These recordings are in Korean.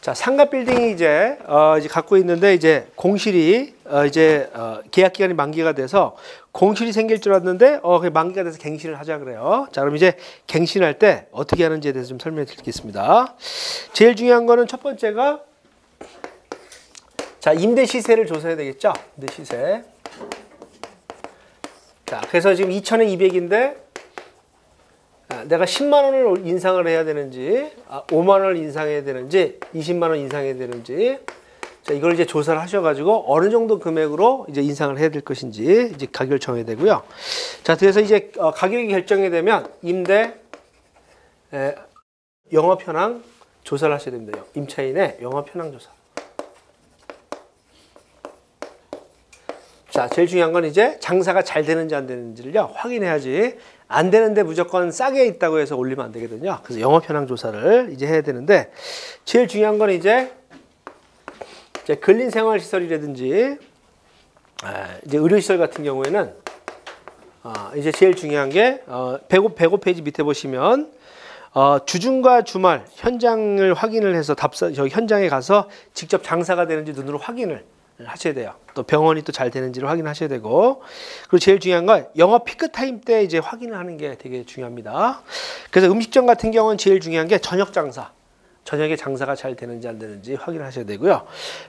자, 상가 빌딩이 이제 갖고 있는데 이제 공실이 계약 기간이 만기가 돼서 공실이 생길 줄 알았는데 그게 만기가 돼서 갱신을 하자 그래요. 자, 그럼 이제 갱신할 때 어떻게 하는지에 대해서 좀 설명해 드리겠습니다. 제일 중요한 거는 첫 번째가 자, 임대 시세를 조사해야 되겠죠. 임대 시세. 자, 그래서 지금 2,200인데 내가 10만 원을 인상을 해야 되는지 5만 원을 인상해야 되는지 20만 원 인상해야 되는지 자, 이걸 이제 조사를 하셔가지고 어느 정도 금액으로 이제 인상을 해야 될 것인지 이제 가격을 정해야 되고요. 자, 그래서 이제 가격이 결정이 되면 임대 영업 현황 조사를 하셔야 됩니다. 임차인의 영업 현황 조사. 자, 제일 중요한 건 이제 장사가 잘 되는지 안 되는지를요 확인해야지. 안 되는데 무조건 싸게 있다고 해서 올리면 안 되거든요. 그래서 영업 현황 조사를 이제 해야 되는데 제일 중요한 건 이제 근린생활시설이라든지 이제 의료시설 같은 경우에는 이제 제일 중요한 게 105페이지 밑에 보시면 주중과 주말 현장을 확인을 해서 저기 현장에 가서 직접 장사가 되는지 눈으로 확인을 하셔야 돼요. 또 병원이 또 잘 되는지를 확인하셔야 되고, 그리고 제일 중요한 건 영업 피크 타임 때 이제 확인을 하는 게 되게 중요합니다. 그래서 음식점 같은 경우는 제일 중요한 게 저녁 장사, 저녁에 장사가 잘 되는지 안 되는지 확인을 하셔야 되고요.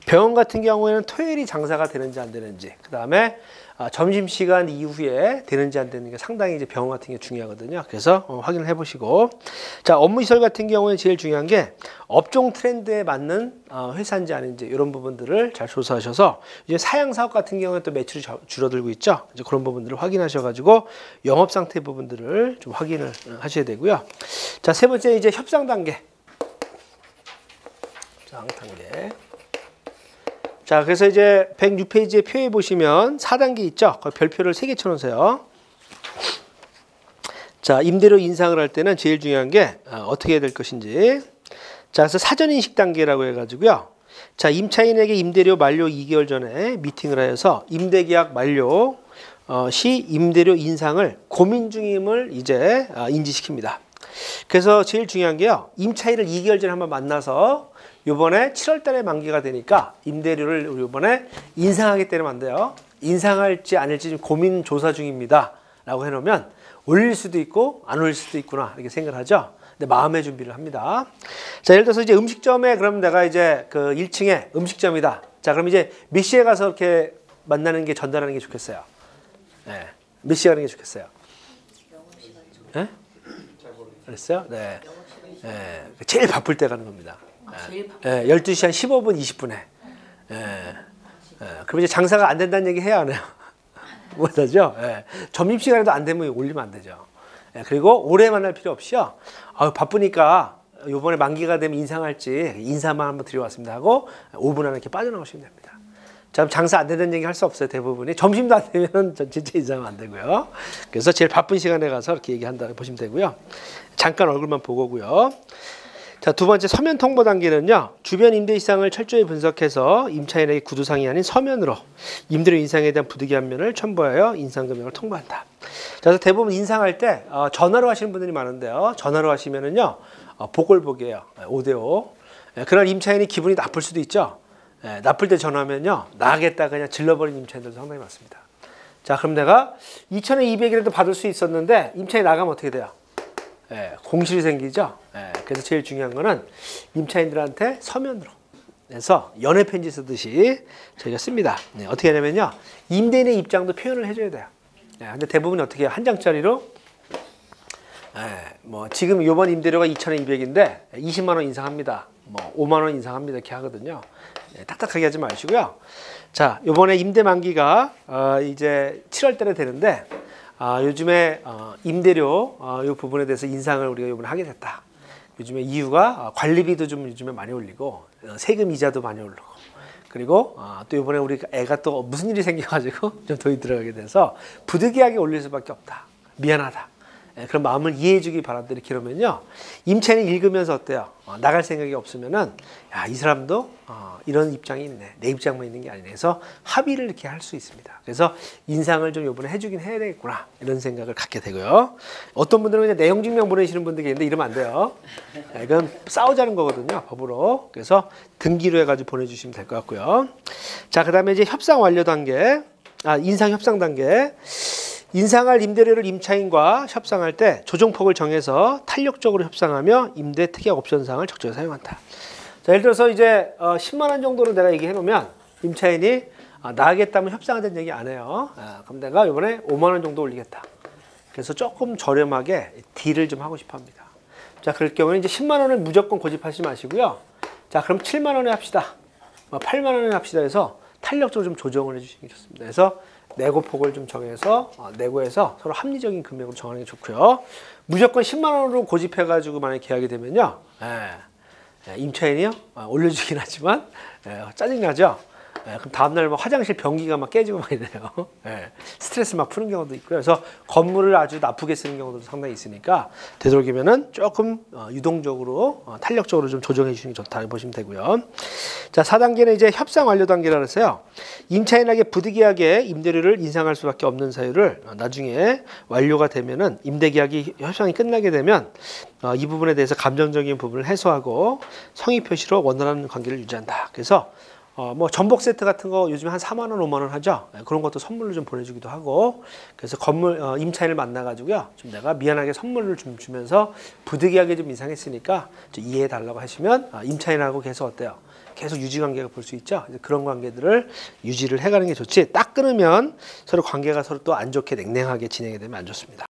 병원 같은 경우에는 토요일이 장사가 되는지 안 되는지, 그 다음에 점심시간 이후에 되는지 안 되는 게 상당히 이제 병원 같은 게 중요하거든요. 그래서 확인을 해보시고, 자, 업무시설 같은 경우는 제일 중요한 게 업종 트렌드에 맞는 회사인지 아닌지 이런 부분들을 잘 조사하셔서 이제 사양사업 같은 경우는 또 매출이 줄어들고 있죠. 이제 그런 부분들을 확인하셔가지고 영업 상태 부분들을 좀 확인을 하셔야 되고요. 자, 세 번째 이제 협상 단계. 협상 단계. 자, 그래서 이제 106페이지의 표에 보시면 4단계 있죠. 그 별표를 3개 쳐놓으세요. 자, 임대료 인상을 할 때는 제일 중요한 게 어떻게 해야 될 것인지. 자, 그래서 사전인식 단계라고 해가지고요. 자, 임차인에게 임대료 만료 2개월 전에 미팅을 하여서 임대계약 만료 시 임대료 인상을 고민 중임을 이제 인지시킵니다. 그래서 제일 중요한 게요. 임차인을 2개월 전에 한번 만나서 요번에 7월 달에 만기가 되니까 임대료를 우리 요번에 인상하기 때문에 안 돼요. 인상할지 아닐지 지금 고민 조사 중입니다. 라고 해놓으면 올릴 수도 있고 안 올릴 수도 있구나 이렇게 생각을 하죠. 근데 마음의 준비를 합니다. 자, 예를 들어서 이제 음식점에 그럼 내가 이제 그 1층에 음식점이다. 자, 그럼 이제 몇 시에 가서 이렇게 만나는 게 전달하는 게 좋겠어요? 네. 몇 시에 가는 게 좋겠어요? 네? 그랬어요? 네. 네. 제일 바쁠 때 가는 겁니다. 예, 12시 한 15분, 20분에. 그럼 이제 장사가 안 된다는 얘기 해야 하나요? 못하죠? 예. 점심시간에도 안 되면 올리면 안 되죠. 예, 그리고 오래 만날 필요 없이요. 바쁘니까 요번에 만기가 되면 인상할지 인사만 한번 드려왔습니다 하고 5분 안에 이렇게 빠져나오시면 됩니다. 자, 장사 안 된다는 얘기 할 수 없어요. 대부분이. 점심도 안 되면 진짜 인상은 안 되고요. 그래서 제일 바쁜 시간에 가서 이렇게 얘기한다 보시면 되고요. 잠깐 얼굴만 보고요. 자, 두 번째 서면 통보 단계는요. 주변 임대 시장을 철저히 분석해서 임차인에게 구두상이 아닌 서면으로 임대료 인상에 대한 부득이한 첨부하여 인상 금액을 통보한다. 자, 그래서 대부분 인상할 때 전화로 하시는 분들이 많은데요. 전화로 하시면은요. 보궐복이에요. 5대5. 그날 임차인이 기분이 나쁠 수도 있죠. 나쁠 때 전화하면요. 나가겠다 그냥 질러버린 임차인들도 상당히 많습니다. 자, 그럼 내가 2,200이라도 받을 수 있었는데 임차인이 나가면 어떻게 돼요? 공실이 생기죠. 그래서 제일 중요한 거는 임차인들한테 서면으로 해서 연애 편지 쓰듯이 저희가 씁니다. 어떻게 하냐면요. 임대인의 입장도 표현을 해줘야 돼요. 근데 대부분 어떻게 해요? 한 장짜리로 뭐 지금 이번 임대료가 2,200인데 20만 원 인상합니다. 뭐 5만 원 인상합니다. 이렇게 하거든요. 딱딱하게 하지 마시고요. 자, 이번에 임대 만기가 이제 7월 달에 되는데 요즘에 임대료 이 부분에 대해서 인상을 우리가 이번에 하게 됐다. 요즘에 이유가 관리비도 좀 요즘에 많이 올리고 세금 이자도 많이 오르고 그리고 또 이번에 우리 애가 또 무슨 일이 생겨가지고 좀 돈이 들어가게 돼서 부득이하게 올릴 수밖에 없다. 미안하다. 그런 마음을 이해해주기 바랍니다. 이렇게 그러면요. 임차인이 읽으면서 어때요? 나갈 생각이 없으면은 야, 이 사람도 이런 입장이 있네. 내 입장만 있는 게 아니네. 그래서 합의를 이렇게 할 수 있습니다. 그래서 인상을 좀 이번에 해주긴 해야 되겠구나. 이런 생각을 갖게 되고요. 어떤 분들은 그냥 내용 증명 보내시는 분들이 있는데 이러면 안 돼요. 이건 싸우자는 거거든요. 법으로. 그래서 등기로 해가지고 보내주시면 될 것 같고요. 자, 그 다음에 이제 협상 완료 단계. 인상 협상 단계. 인상할 임대료를 임차인과 협상할 때 조정폭을 정해서 탄력적으로 협상하며 임대 특약 옵션상을 적절히 사용한다. 자, 예를 들어서 이제 10만 원 정도로 내가 얘기해 놓으면 임차인이 나가겠다면 협상하자는 얘기 안 해요. 그럼 내가 이번에 5만 원 정도 올리겠다. 그래서 조금 저렴하게 딜을 좀 하고 싶어 합니다. 자, 그럴 경우는 이제 10만 원을 무조건 고집하지 마시고요. 자, 그럼 7만 원에 합시다. 8만 원에 합시다 해서 탄력적으로 좀 조정을 해주시는 게 좋습니다. 그래서 내고폭을 좀 정해서 내고해서 서로 합리적인 금액으로 정하는 게 좋고요. 무조건 10만 원으로 고집해가지고 만약에 계약이 되면요, 임차인이요 올려주긴 하지만 짜증나죠. 그럼 다음날 막 화장실 변기가 막 깨지고 막 이래요. 스트레스 막 푸는 경우도 있고요. 그래서 건물을 아주 나쁘게 쓰는 경우도 상당히 있으니까 되도록이면은 조금 유동적으로 탄력적으로 좀 조정해 주시는 게 좋다 보시면 되고요. 자, 4단계는 이제 협상 완료 단계라 그래서요. 임차인에게 부득이하게 임대료를 인상할 수밖에 없는 사유를 나중에 완료가 되면은 임대계약이 협상이 끝나게 되면 이 부분에 대해서 감정적인 부분을 해소하고 성의 표시로 원활한 관계를 유지한다. 그래서 뭐 전복 세트 같은 거 요즘에 한 4만 원, 5만 원 하죠. 그런 것도 선물로 좀 보내주기도 하고. 그래서 건물 임차인을 만나가지고요. 좀 내가 미안하게 선물을 좀 주면서 부득이하게 좀 인상했으니까 좀 이해해 달라고 하시면 임차인하고 계속 어때요? 계속 유지 관계가 볼 수 있죠. 그런 관계들을 유지를 해가는 게 좋지. 딱 끊으면 서로 관계가 서로 또 안 좋게 냉랭하게 진행이 되면 안 좋습니다.